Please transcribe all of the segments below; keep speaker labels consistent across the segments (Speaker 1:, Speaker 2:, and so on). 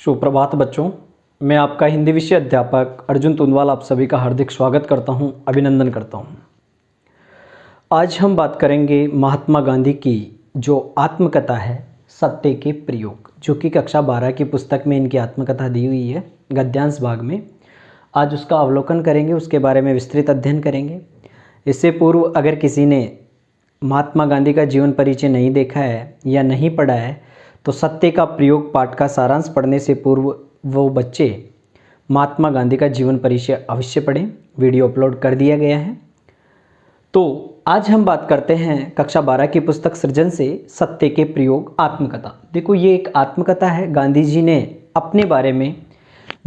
Speaker 1: सुप्रभात बच्चों, मैं आपका हिंदी विषय अध्यापक अर्जुन तुंदवाल आप सभी का हार्दिक स्वागत करता हूं, अभिनंदन करता हूं। आज हम बात करेंगे महात्मा गांधी की जो आत्मकथा है सत्य के प्रयोग, जो कि कक्षा 12 की पुस्तक में इनकी आत्मकथा दी हुई है गद्यांश भाग में। आज उसका अवलोकन करेंगे, उसके बारे में विस्तृत अध्ययन करेंगे। इससे पूर्व अगर किसी ने महात्मा गांधी का जीवन परिचय नहीं देखा है या नहीं पढ़ा है तो सत्य का प्रयोग पाठ का सारांश पढ़ने से पूर्व वो बच्चे महात्मा गांधी का जीवन परिचय अवश्य पढ़ें। वीडियो अपलोड कर दिया गया है। तो आज हम बात करते हैं कक्षा 12 की पुस्तक सृजन से सत्य के प्रयोग आत्मकथा। देखो, ये एक आत्मकथा है। गांधी जी ने अपने बारे में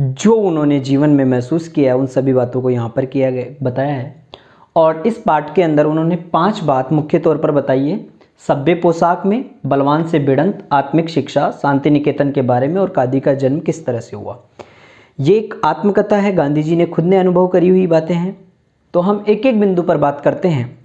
Speaker 1: जो उन्होंने जीवन में महसूस किया उन सभी बातों को यहाँ पर किया गया बताया है। और इस पाठ के अंदर उन्होंने 5 बात मुख्य तौर पर बताई है। सभ्य पोशाक में, बलवान से भिड़ंत, आत्मिक शिक्षा, शांति निकेतन के बारे में और खादी का जन्म किस तरह से हुआ। ये एक आत्मकथा है, गांधी जी ने खुद ने अनुभव करी हुई बातें हैं। तो हम एक एक बिंदु पर बात करते हैं,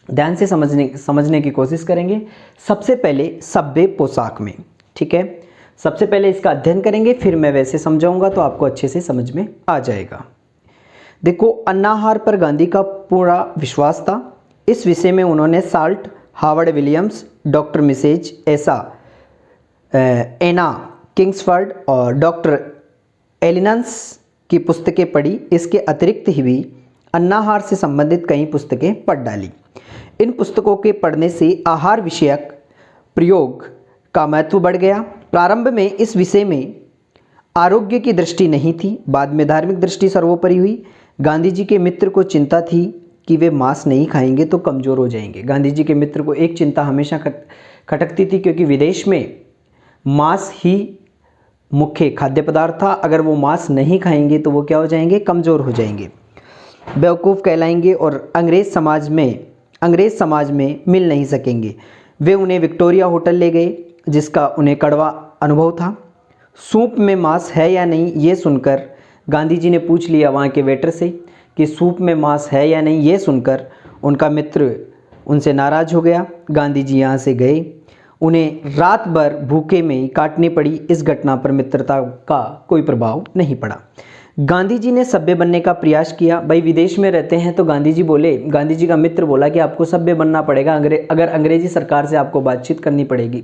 Speaker 1: ध्यान से समझने की कोशिश करेंगे। सबसे पहले सभ्य पोशाक में, ठीक है। सबसे पहले इसका अध्ययन करेंगे, फिर मैं वैसे समझाऊंगा तो आपको अच्छे से समझ में आ जाएगा। देखो, अन्नाहार पर गांधी का पूरा विश्वास था। इस विषय में उन्होंने Salt, Harvard Williams, doctor Mrs Anna Kingsford और डॉक्टर एलिनंस की पुस्तकें पढ़ी। इसके अतिरिक्त ही भी अन्नाहार से संबंधित कई पुस्तकें पढ़ डाली। इन पुस्तकों के पढ़ने से आहार विषयक प्रयोग का महत्व बढ़ गया। प्रारंभ में इस विषय में आरोग्य की दृष्टि नहीं थी, बाद में धार्मिक दृष्टि सर्वोपरि हुई। गांधी जी के मित्र को चिंता थी कि वे मांस नहीं खाएंगे तो कमज़ोर हो जाएंगे। गांधी जी के मित्र को एक चिंता हमेशा खटकती थी, क्योंकि विदेश में मांस ही मुख्य खाद्य पदार्थ था। अगर वो मांस नहीं खाएंगे तो वो क्या हो जाएंगे, कमज़ोर हो जाएंगे, बेवकूफ़ कहलाएंगे और अंग्रेज़ समाज में मिल नहीं सकेंगे। वे उन्हें विक्टोरिया होटल ले गए, जिसका उन्हें कड़वा अनुभव था। सूप में मांस है या नहीं ये सुनकर गांधी जी ने पूछ लिया वहाँ के वेटर से कि सूप में मांस है या नहीं। ये सुनकर उनका मित्र उनसे नाराज़ हो गया। गांधी जी यहाँ से गए, उन्हें रात भर भूखे में ही काटनी पड़ी। इस घटना पर मित्रता का कोई प्रभाव नहीं पड़ा। गांधी जी ने सभ्य बनने का प्रयास किया। भाई, विदेश में रहते हैं तो गांधी जी का मित्र बोला कि आपको सभ्य बनना पड़ेगा। अगर अंग्रेजी सरकार से आपको बातचीत करनी पड़ेगी,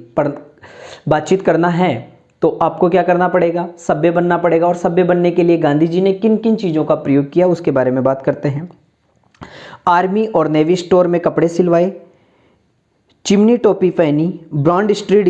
Speaker 1: बातचीत करना है तो आपको क्या करना पड़ेगा, सभ्य बनना पड़ेगा। और सभ्य बनने के लिए गांधी जी ने किन किन चीज़ों का प्रयोग किया उसके बारे में बात करते हैं। आर्मी और नेवी स्टोर में कपड़े सिलवाए, चिमनी टोपी पहनी, ब्रॉन्ड स्ट्रीट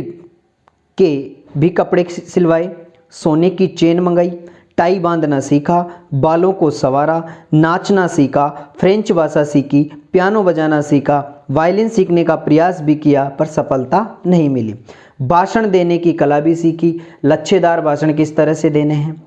Speaker 1: के भी कपड़े सिलवाए, सोने की चेन मंगाई, टाई बांधना सीखा, बालों को संवारा, नाचना सीखा, फ्रेंच भाषा सीखी, पियानो बजाना सीखा, वायलिन सीखने का प्रयास भी किया पर सफलता नहीं मिली। भाषण देने की कला भी सीखी, लच्छेदार भाषण किस तरह से देने हैं।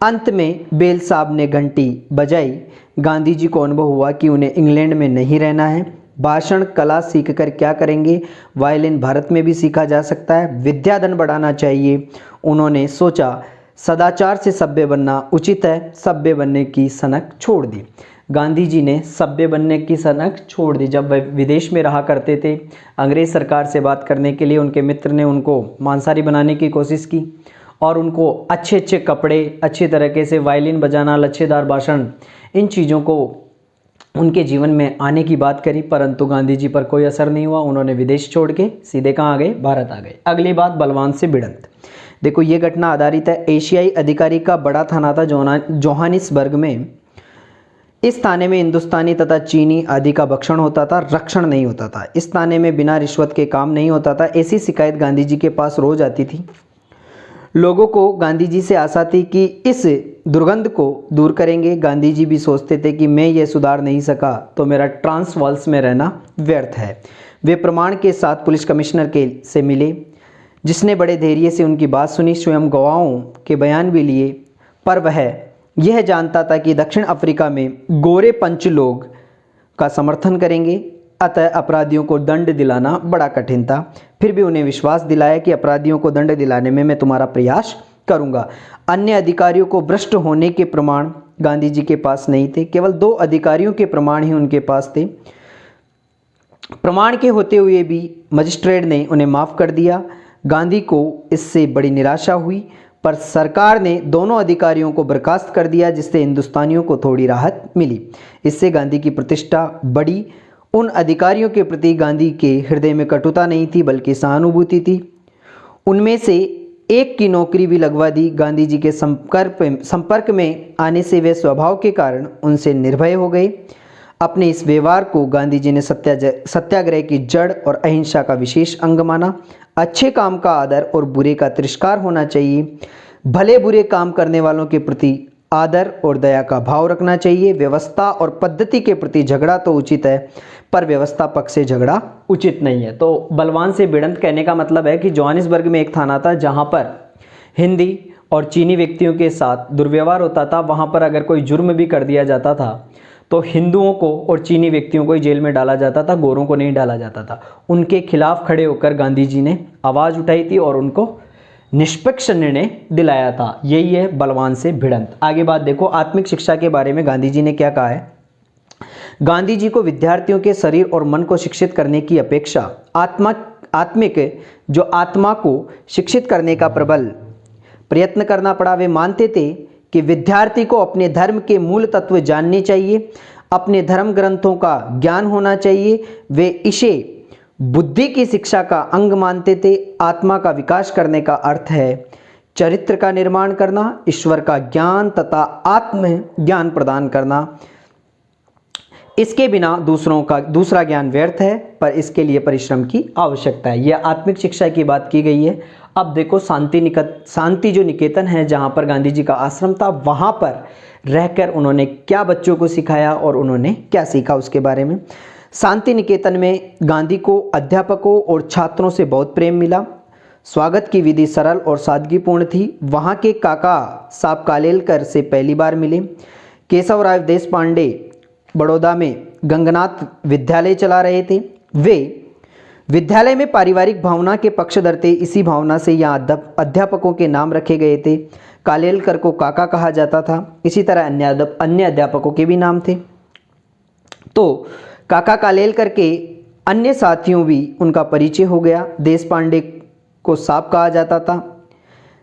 Speaker 1: अंत में बेल साहब ने घंटी बजाई। गांधी जी को अनुभव हुआ कि उन्हें इंग्लैंड में नहीं रहना है। भाषण कला सीखकर क्या करेंगे, वायलिन भारत में भी सीखा जा सकता है, विद्याधन बढ़ाना चाहिए। उन्होंने सोचा सदाचार से सभ्य बनना उचित है, सभ्य बनने की सनक छोड़ दी। गांधी जी ने सभ्य बनने की सनक छोड़ दी। जब वे विदेश में रहा करते थे, अंग्रेज़ सरकार से बात करने के लिए उनके मित्र ने उनको मांसाहारी बनाने की कोशिश की और उनको अच्छे अच्छे कपड़े, अच्छी तरीके से वायलिन बजाना, लच्छेदार भाषण, इन चीज़ों को उनके जीवन में आने की बात करी, परंतु गांधी जी पर कोई असर नहीं हुआ। उन्होंने विदेश छोड़ के सीधे कहाँ आ गए, भारत आ गए। अगली बात, बलवान से भिड़ंत। देखो, ये घटना आधारित है। एशियाई अधिकारी का बड़ा थाना था जोहानिसबर्ग में। इस थाने में हिंदुस्तानी तथा चीनी आदि का भक्षण होता था, रक्षण नहीं होता था। इस थाने में बिना रिश्वत के काम नहीं होता था। ऐसी शिकायत गांधी जी के पास रोज आती थी। लोगों को गांधी जी से आशा थी कि इस दुर्गंध को दूर करेंगे। गांधी जी भी सोचते थे कि मैं ये सुधार नहीं सका तो मेरा ट्रांसवाल्स में रहना व्यर्थ है। वे प्रमाण के साथ पुलिस कमिश्नर से मिले, जिसने बड़े धैर्य से उनकी बात सुनी, स्वयं गवाहों के बयान भी लिए, पर वह यह जानता था कि दक्षिण अफ्रीका में गोरे पंच लोग का समर्थन करेंगे, अतः अपराधियों को दंड दिलाना बड़ा कठिन था। फिर भी उन्हें विश्वास दिलाया कि अपराधियों को दंड दिलाने में मैं तुम्हारा प्रयास करूंगा। अन्य अधिकारियों को भ्रष्ट होने के प्रमाण गांधी जी के पास नहीं थे, केवल 2 अधिकारियों के प्रमाण ही उनके पास थे। प्रमाण के होते हुए भी मजिस्ट्रेट ने उन्हें माफ़ कर दिया। गांधी को इससे बड़ी निराशा हुई। पर सरकार ने दोनों अधिकारियों को बर्खास्त कर दिया, जिससे हिंदुस्तानियों को थोड़ी राहत मिली। इससे गांधी की प्रतिष्ठा बढ़ी। उन अधिकारियों के प्रति गांधी के हृदय में कटुता नहीं थी, बल्कि सहानुभूति थी। उनमें से एक की नौकरी भी लगवा दी। गांधी जी के संपर्क में आने से वे स्वभाव के कारण उनसे निर्भय हो गए। अपने इस व्यवहार को गांधी जी ने सत्याग्रह की जड़ और अहिंसा का विशेष अंग माना। अच्छे काम का आदर और बुरे का तिरस्कार होना चाहिए। भले बुरे काम करने वालों के प्रति आदर और दया का भाव रखना चाहिए। व्यवस्था और पद्धति के प्रति झगड़ा तो उचित है, पर व्यवस्था पक्ष से झगड़ा उचित नहीं है। तो बलवान से भिड़ंत कहने का मतलब है कि जोहानिसबर्ग में एक थाना था जहां पर हिंदी और चीनी व्यक्तियों के साथ दुर्व्यवहार होता था। वहां पर अगर कोई जुर्म भी कर दिया जाता था तो हिंदुओं को और चीनी व्यक्तियों को ही जेल में डाला जाता था, गोरों को नहीं डाला जाता था। उनके खिलाफ खड़े होकर गांधी जी ने आवाज़ उठाई थी और उनको निष्पक्ष निर्णय दिलाया था। यही है बलवान से भिड़ंत। आगे बात देखो, आत्मिक शिक्षा के बारे में गांधी जी ने क्या कहा है। गांधी जी को विद्यार्थियों के शरीर और मन को शिक्षित करने की अपेक्षा आत्मिक जो आत्मा को शिक्षित करने का प्रबल प्रयत्न करना पड़ा। वे मानते थे कि विद्यार्थी को अपने धर्म के मूल तत्व जानने चाहिए, अपने धर्म ग्रंथों का ज्ञान होना चाहिए। वे इसे बुद्धि की शिक्षा का अंग मानते थे। आत्मा का विकास करने का अर्थ है चरित्र का निर्माण करना, ईश्वर का ज्ञान तथा आत्म ज्ञान प्रदान करना। इसके बिना दूसरा ज्ञान व्यर्थ है, पर इसके लिए परिश्रम की आवश्यकता है। यह आत्मिक शिक्षा की बात की गई है। अब देखो शांति जो निकेतन है, जहाँ पर गांधी जी का आश्रम था, वहाँ पर रहकर उन्होंने क्या बच्चों को सिखाया और उन्होंने क्या सीखा उसके बारे में। शांति निकेतन में गांधी को अध्यापकों और छात्रों से बहुत प्रेम मिला। स्वागत की विधि सरल और सादगीपूर्ण थी। वहाँ के काका साहब कालेलकर से पहली बार मिले। केशवराव देशपांडे बड़ौदा में गंगनाथ विद्यालय चला रहे थे। वे विद्यालय में पारिवारिक भावना के पक्षधर थे। इसी भावना से यहाँ अध्यापकों के नाम रखे गए थे। कालेलकर को काका कहा जाता था। इसी तरह अन्य अध्यापकों के भी नाम थे। तो काका कालेलकर के अन्य साथियों भी उनका परिचय हो गया। देशपांडे को साहब कहा जाता था।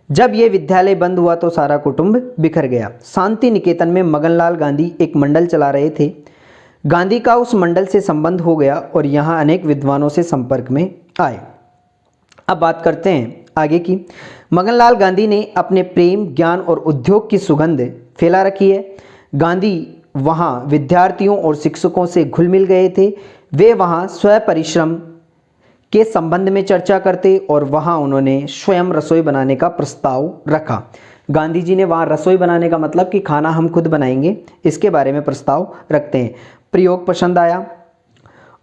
Speaker 1: जब ये विद्यालय बंद हुआ तो सारा कुटुंब बिखर गया। शांति निकेतन में मगनलाल गांधी एक मंडल चला रहे थे। गांधी का उस मंडल से संबंध हो गया और यहाँ अनेक विद्वानों से संपर्क में आए। अब बात करते हैं आगे की। मगनलाल गांधी ने अपने प्रेम, ज्ञान और उद्योग की सुगंध फैला रखी है। गांधी वहाँ विद्यार्थियों और शिक्षकों से घुल मिल गए थे। वे वहाँ स्व परिश्रम के संबंध में चर्चा करते और वहाँ उन्होंने स्वयं रसोई बनाने का प्रस्ताव रखा। गांधी जी ने वहाँ रसोई बनाने का मतलब कि खाना हम खुद बनाएंगे, इसके बारे में प्रस्ताव रखते हैं। प्रयोग पसंद आया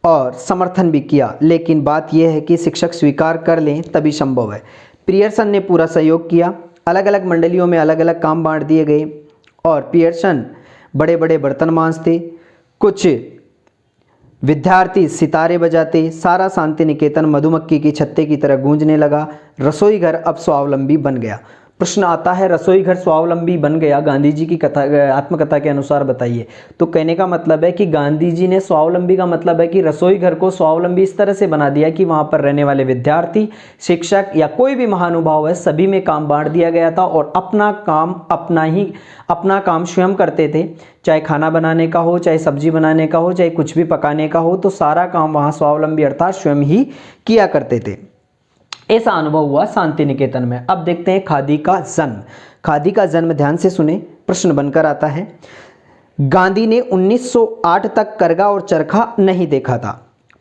Speaker 1: और समर्थन भी किया, लेकिन बात यह है कि शिक्षक स्वीकार कर लें तभी संभव है। पियर्सन ने पूरा सहयोग किया। अलग अलग मंडलियों में अलग अलग काम बांट दिए गए और पियर्सन बड़े बड़े बर्तन मांजते, कुछ विद्यार्थी सितारे बजाते। सारा शांति निकेतन मधुमक्खी की छत्ते की तरह गूंजने लगा। रसोई घर अब स्वावलंबी बन गया। प्रश्न आता है, रसोई घर स्वावलंबी बन गया, गांधी जी की कथा आत्मकथा के अनुसार बताइए। तो कहने का मतलब है कि गांधी जी ने स्वावलंबी का मतलब है कि रसोई घर को स्वावलंबी इस तरह से बना दिया कि वहाँ पर रहने वाले विद्यार्थी, शिक्षक या कोई भी महानुभाव है, सभी में काम बांट दिया गया था और अपना काम स्वयं करते थे। चाहे खाना बनाने का हो, चाहे सब्जी बनाने का हो, चाहे कुछ भी पकाने का हो, तो सारा काम वहाँ स्वावलंबी अर्थात स्वयं ही किया करते थे। ऐसा अनुभव हुआ शांति निकेतन में। अब देखते हैं खादी का जन्म। खादी का जन्म ध्यान से सुने, प्रश्न बनकर आता है। गांधी ने 1908 तक करघा और चरखा नहीं देखा था,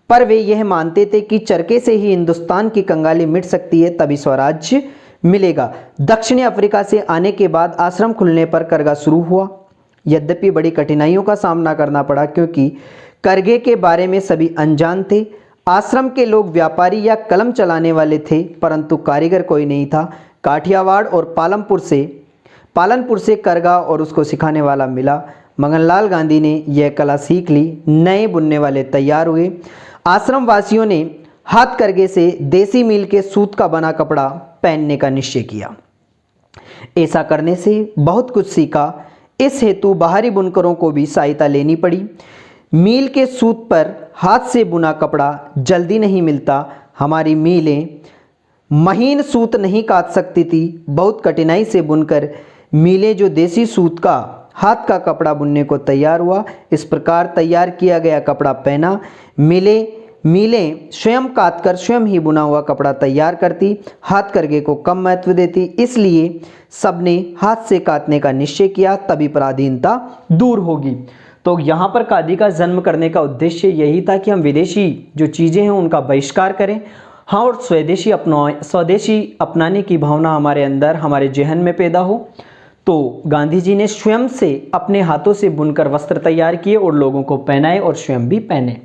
Speaker 1: पर वे यह मानते थे कि चरखे से ही हिंदुस्तान की कंगाली मिट सकती है, तभी स्वराज्य मिलेगा। दक्षिणी अफ्रीका से आने के बाद आश्रम खुलने पर करघा शुरू हुआ। यद्यपि बड़ी कठिनाइयों का सामना करना पड़ा, क्योंकि करघे के बारे में सभी अनजान थे। आश्रम के लोग व्यापारी या कलम चलाने वाले थे, परंतु कारीगर कोई नहीं था। काठियावाड़ और पालनपुर से करघा और उसको सिखाने वाला मिला। मगनलाल गांधी ने यह कला सीख ली। नए बुनने वाले तैयार हुए। आश्रम वासियों ने हाथ करघे से देसी मील के सूत का बना कपड़ा पहनने का निश्चय किया। ऐसा करने से बहुत कुछ सीखा। इस हेतु बाहरी बुनकरों को भी सहायता लेनी पड़ी। मील के सूत पर हाथ से बुना कपड़ा जल्दी नहीं मिलता। हमारी महीन सूत नहीं काट सकती थी, बहुत कठिनाई से बुनकर मीलें जो देसी सूत का हाथ का कपड़ा बुनने को तैयार हुआ। इस प्रकार तैयार किया गया कपड़ा पहना। मीलें स्वयं काटकर स्वयं ही बुना हुआ कपड़ा तैयार करती, हाथ करघे को कम महत्व देती, इसलिए सबने हाथ से काटने का निश्चय किया, तभी पराधीनता दूर होगी। तो यहाँ पर खादी का जन्म करने का उद्देश्य यही था कि हम विदेशी जो चीज़ें हैं उनका बहिष्कार करें, हाँ, और स्वदेशी अपनाने की भावना हमारे अंदर, हमारे जहन में पैदा हो। तो गांधी जी ने स्वयं से अपने हाथों से बुनकर वस्त्र तैयार किए और लोगों को पहनाए और स्वयं भी पहने।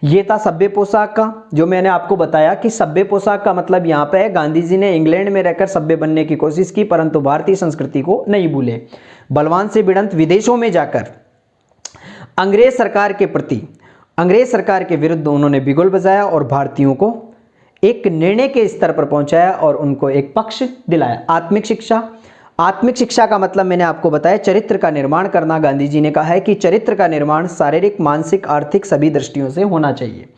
Speaker 1: ये था सभ्य पोशाक का, जो मैंने आपको बताया कि सभ्य पोशाक का मतलब यहाँ पे है गांधी जी ने इंग्लैंड में रहकर सभ्य बनने की कोशिश की, परंतु भारतीय संस्कृति को नहीं भूले। बलवान से भिड़ंत विदेशों में जाकर अंग्रेज सरकार के विरुद्ध उन्होंने बिगुल बजाया और भारतीयों को एक निर्णय के स्तर पर पहुंचाया और उनको एक पक्ष दिलाया। आत्मिक शिक्षा का मतलब मैंने आपको बताया चरित्र का निर्माण करना। गांधी जी ने कहा है कि चरित्र का निर्माण शारीरिक, मानसिक, आर्थिक सभी दृष्टियों से होना चाहिए।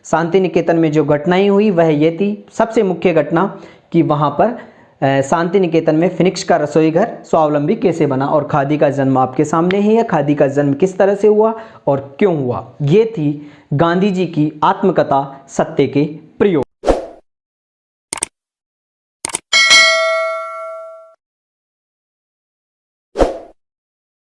Speaker 1: शांति निकेतन में जो घटनाएं हुई वह ये थी, सबसे मुख्य घटना कि वहाँ पर शांति निकेतन में फिनिक्स का रसोई घर स्वावलंबी कैसे बना, और खादी का जन्म आपके सामने ही है। खादी का जन्म किस तरह से हुआ और क्यों हुआ, ये थी गांधी जी की आत्मकथा सत्य के प्रयोग।